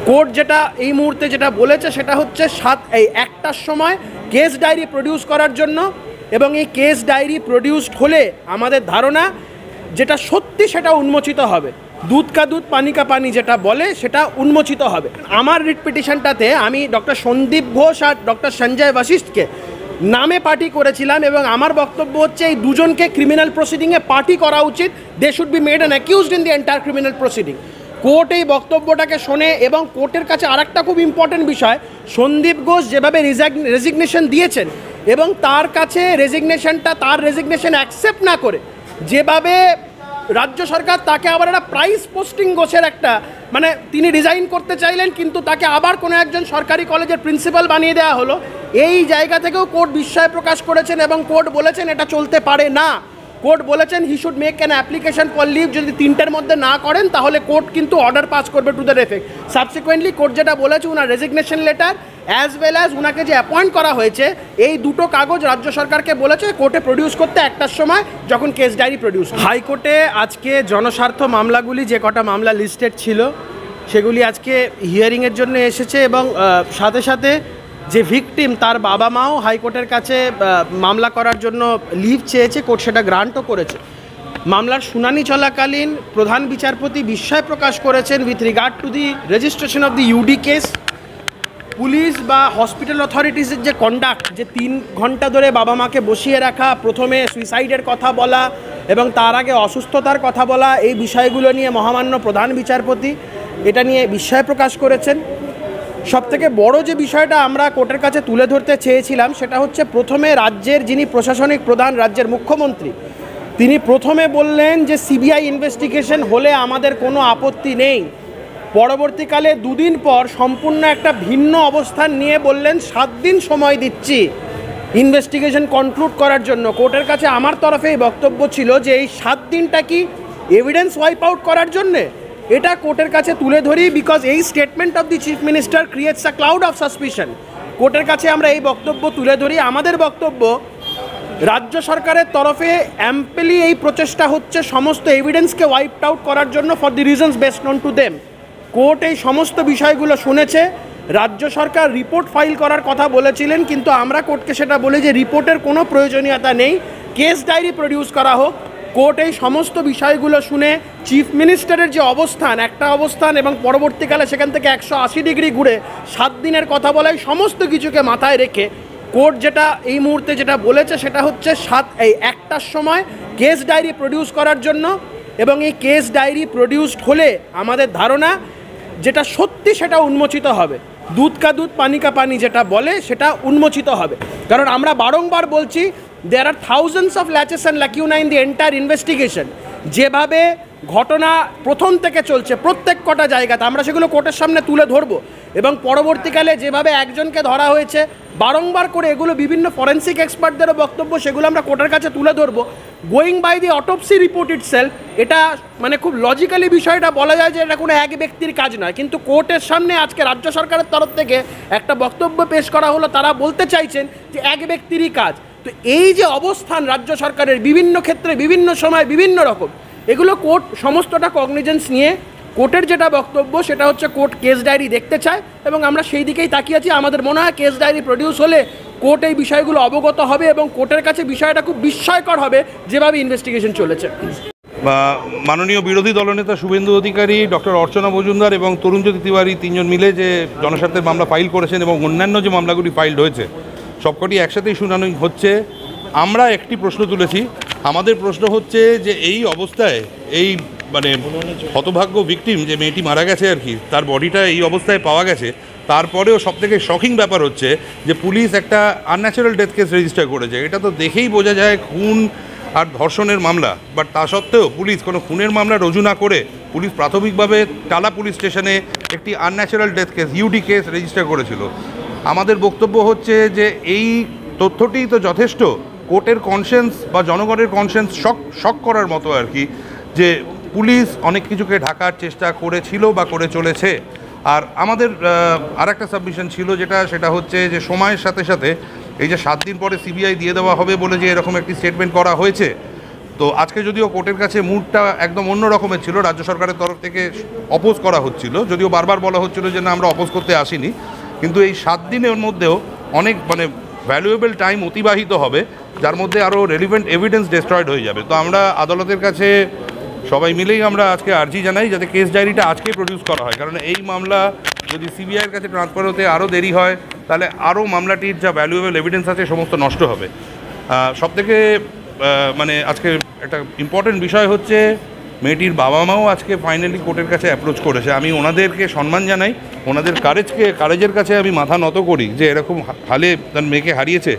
Court যেটা এই মুহূর্তে যেটা বলেছে সেটা হচ্ছে 1টার সময় কেস ডায়েরি প্রডিউস করার জন্য, এবং এই কেস ডায়েরি প্রডিউসড হলে আমাদের ধারণা যেটা সত্যি সেটা উন্মোচিত হবে। দুধ কা দুধ পানি কা পানি যেটা বলে সেটা উন্মোচিত হবে। আমার রিট পিটিশনটাতে আমি ডক্টর সন্দীপ ঘোষ আর ডক্টর সঞ্জয় বশিষ্ঠকে নামে পার্টি করেছিলাম, এবং আমার বক্তব্য হচ্ছে এই দুজনকে ক্রিমিনাল প্রসিডিংয়ে পার্টি করা উচিত। They should be made an accused in the entire criminal proceeding. Court এই বক্তব্যটাকে শোনে, এবং কোর্টের কাছে আরেকটা খুব ইম্পর্টেন্ট বিষয়, সন্দীপ ঘোষ যেভাবে রেজিগনেশন দিয়েছেন এবং তার কাছে তার রেজিগনেশন অ্যাকসেপ্ট না করে যেভাবে রাজ্য সরকার তাকে আবার একটা প্রাইস পোস্টিং ঘোষের একটা মানে তিনি রিজাইন করতে চাইলেন, কিন্তু তাকে আবার কোনো একজন সরকারি কলেজের প্রিন্সিপাল বানিয়ে দেওয়া হলো। এই জায়গা থেকেও কোর্ট বিস্ময় প্রকাশ করেছেন, এবং কোর্ট বলেছেন এটা চলতে পারে না। কোর্ট বলেছেন he should make an application for leave, যদি 3টের মধ্যে না করেন তাহলে কোর্ট কিন্তু অর্ডার পাস করবে to that effect. Subsequently court যেটা বলেছে উনার resignation letter as well as উনাকে যে অ্যাপয়েন্ট করা হয়েছে এই দুটো কাগজ রাজ্য সরকারকে বলেছে কোর্টে প্রডিউস করতে 1টার সময় যখন কেস ডায়েরি প্রডিউস। হাইকোর্টে আজকে জনস্বার্থ মামলাগুলি যে কটা মামলা লিস্টেড ছিল সেগুলি আজকে হিয়ারিংয়ের জন্য এসেছে, এবং সাথে সাথে যে ভিকটিম তার বাবা মাও হাইকোর্টের কাছে মামলা করার জন্য লিভ চেয়েছে, কোর্ট সেটা গ্রান্টও করেছে। মামলার শুনানি চলাকালীন প্রধান বিচারপতি বিস্ময় প্রকাশ করেছেন with regard to the registration of the UD case. Police বা হসপিটাল অথরিটিসের যে কন্ডাক্ট, যে 3 ঘন্টা ধরে বাবা মাকে বসিয়ে রাখা, প্রথমে সুইসাইডের কথা বলা এবং তার আগে অসুস্থতার কথা বলা, এই বিষয়গুলো নিয়ে মহামান্য প্রধান বিচারপতি এটা নিয়ে বিস্ময় প্রকাশ করেছেন। সবথেকে বড় যে বিষয়টা আমরা কোর্টের কাছে তুলে ধরতে চেয়েছিলাম সেটা হচ্ছে প্রথমে রাজ্যের যিনি প্রশাসনিক প্রধান, রাজ্যের মুখ্যমন্ত্রী, তিনি প্রথমে বললেন যে সিবিআই ইনভেস্টিগেশন হলে আমাদের কোনো আপত্তি নেই। পরবর্তীকালে 2 দিন পর সম্পূর্ণ একটা ভিন্ন অবস্থান নিয়ে বললেন 7 দিন সময় দিচ্ছি ইনভেস্টিগেশন কনক্লুড করার জন্য। কোর্টের কাছে আমার তরফে এই বক্তব্য ছিল যে এই 7 দিনটা কি এভিডেন্স ওয়াইপ আউট করার জন্যে, এটা কোর্টের কাছে তুলে ধরি, বিকজ এই statement of the chief minister creates a cloud of suspicion. কোর্টের কাছে আমরা এই বক্তব্য তুলে ধরি। আমাদের বক্তব্য রাজ্য সরকারের তরফে অ্যাম্পলি এই প্রচেষ্টা হচ্ছে সমস্ত এভিডেন্সকে ওয়াইপড আউট করার জন্য for the reasons best known to them. Court এই সমস্ত বিষয়গুলো শুনেছে। রাজ্য সরকার রিপোর্ট ফাইল করার কথা বলেছিলেন, কিন্তু আমরা কোর্টকে সেটা বলি যে রিপোর্টের কোনো প্রয়োজনীয়তা নেই, কেস ডায়েরি প্রডিউস করা হোক। কোর্ট এই সমস্ত বিষয়গুলো শুনে চিফ মিনিস্টারের যে অবস্থান, একটা অবস্থান, এবং পরবর্তীকালে সেখান থেকে 180 ডিগ্রি ঘুরে 7 দিনের কথা বলায় সমস্ত কিছুকে মাথায় রেখে কোর্ট যেটা এই মুহূর্তে যেটা বলেছে সেটা হচ্ছে 1টার সময় কেস ডায়েরি প্রডিউস করার জন্য, এবং এই কেস ডায়েরি প্রডিউসড হলে আমাদের ধারণা যেটা সত্যি সেটা উন্মোচিত হবে। দুধ কা দুধ পানি কা পানি যেটা বলে সেটা উন্মোচিত হবে। কারণ আমরা বারংবার বলছি there are thousands of latches and lacuna in the entire investigation। যেভাবে ঘটনা প্রথম থেকে চলছে প্রত্যেক কটা জায়গাতে আমরা সেগুলো কোর্টের সামনে তুলে ধরবো, এবং পরবর্তীকালে যেভাবে একজনকে ধরা হয়েছে বারংবার করে এগুলো বিভিন্ন ফরেন্সিক এক্সপার্টদেরও বক্তব্য, সেগুলো আমরা কোর্টের কাছে তুলে ধরবো। Going by the autopsy report itself, এটা মানে খুব লজিক্যালি বিষয়টা বলা যায় যে এটা কোনো এক ব্যক্তির কাজ নয়, কিন্তু কোর্টের সামনে আজকে রাজ্য সরকারের তরফ থেকে একটা বক্তব্য পেশ করা হলো, তারা বলতে চাইছেন যে এক ব্যক্তিরই কাজ। তো এই যে অবস্থান রাজ্য সরকারের বিভিন্ন ক্ষেত্রে বিভিন্ন সময় বিভিন্ন রকম, এগুলো কোর্ট সমস্তটা কগনিজেন্স নিয়ে কোর্টের যেটা বক্তব্য সেটা হচ্ছে কোর্ট কেস ডায়েরি দেখতে চায়, এবং আমরা সেই দিকেই তাকিয়ে আছি। আমাদের মনে হয় কেস ডায়েরি প্রডিউস হলে কোর্ট এই বিষয়গুলো অবগত হবে এবং কোর্টের কাছে বিষয়টা খুব বিস্ময়কর হবে যেভাবে ইনভেস্টিগেশন চলেছে। মাননীয় বিরোধী দলনেতা শুভেন্দু অধিকারী, ডক্টর অর্চনা মজুমদার এবং তরুণজ্যোতি তিওয়ারি 3 জন মিলে যে জনস্বার্থের মামলা ফাইল করেছেন এবং অন্যান্য যে মামলাগুলি ফাইল্ড হয়েছে সবকটি একসাথেই শুনানি হচ্ছে। আমরা একটি প্রশ্ন তুলেছি। আমাদের প্রশ্ন হচ্ছে যে এই অবস্থায় এই মানে হতভাগ্য ভিকটিম যে মেয়েটি মারা গেছে আর কি, তার বডিটা এই অবস্থায় পাওয়া গেছে, তারপরেও সবথেকে শকিং ব্যাপার হচ্ছে যে পুলিশ একটা আনন্যাচারাল ডেথ কেস রেজিস্টার করেছে। এটা তো দেখেই বোঝা যায় খুন আর ধর্ষণের মামলা, বাট তা সত্ত্বেও পুলিশ কোনো খুনের মামলা রুজু না করে পুলিশ প্রাথমিকভাবে টালা পুলিশ স্টেশনে একটি unnatural death case UD case register করেছিল। আমাদের বক্তব্য হচ্ছে যে এই তথ্যটি তো যথেষ্ট কোর্টের কনসেন্স বা জনগণের কনসেন্স শক করার মতো আর কি, যে পুলিশ অনেক কিছুকে ঢাকার চেষ্টা করেছিল বা করে চলেছে। আর আমাদের আরেকটা সাবমিশন ছিল সেটা হচ্ছে যে সময়ের সাথে সাথে এই যে 7 দিন পরে সিবিআই দিয়ে দেওয়া হবে বলে যে এরকম একটি স্টেটমেন্ট করা হয়েছে, তো আজকে যদিও কোর্টের কাছে মুডটা একদম অন্য রকমের ছিল, রাজ্য সরকারের তরফ থেকে অপোজ করা হচ্ছিল, যদিও বারবার বলা হচ্ছিল যে না আমরা অপোজ করতে আসিনি, কিন্তু এই 7 দিনের মধ্যেও অনেক মানে ভ্যালুয়েবল টাইম অতিবাহিত হবে, যার মধ্যে আরও রেলিভেন্ট এভিডেন্স ডিস্ট্রয়েড হয়ে যাবে। তো আমরা আদালতের কাছে সবাই মিলেই আমরা আজকে আর্জি জানাই যাতে কেস ডায়েরিটা আজকেই প্রডিউস করা হয়, কারণ এই মামলা যদি সিবিআইয়ের কাছে ট্রান্সফার হতে আরও দেরি হয় তাহলে আরও মামলাটির যা ভ্যালুয়েবল এভিডেন্স আছে সমস্ত নষ্ট হবে। সবথেকে মানে আজকে একটা ইম্পর্টেন্ট বিষয় হচ্ছে মেয়েটির বাবা মাও আজকে ফাইনালি কোর্টের কাছে অ্যাপ্রোচ করেছে। আমি ওনাদেরকে সম্মান জানাই, ওনাদের কারেজের কাছে আমি মাথা নত করি যে এরকম হালে তার মেয়েকে হারিয়েছে।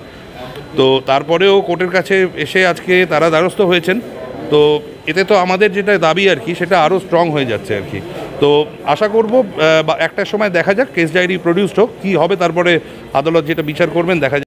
তো তারপরেও কোর্টের কাছে এসে আজকে তারা দ্বারস্থ হয়েছেন। তো এতে তো আমাদের যেটা দাবি আর কি সেটা আরও স্ট্রং হয়ে যাচ্ছে আর কি। তো আশা করব একটা সময় দেখা যাক কেস ডায়েরি প্রডিউসড হোক, কী হবে তারপরে আদালত যেটা বিচার করবেন দেখা যাক।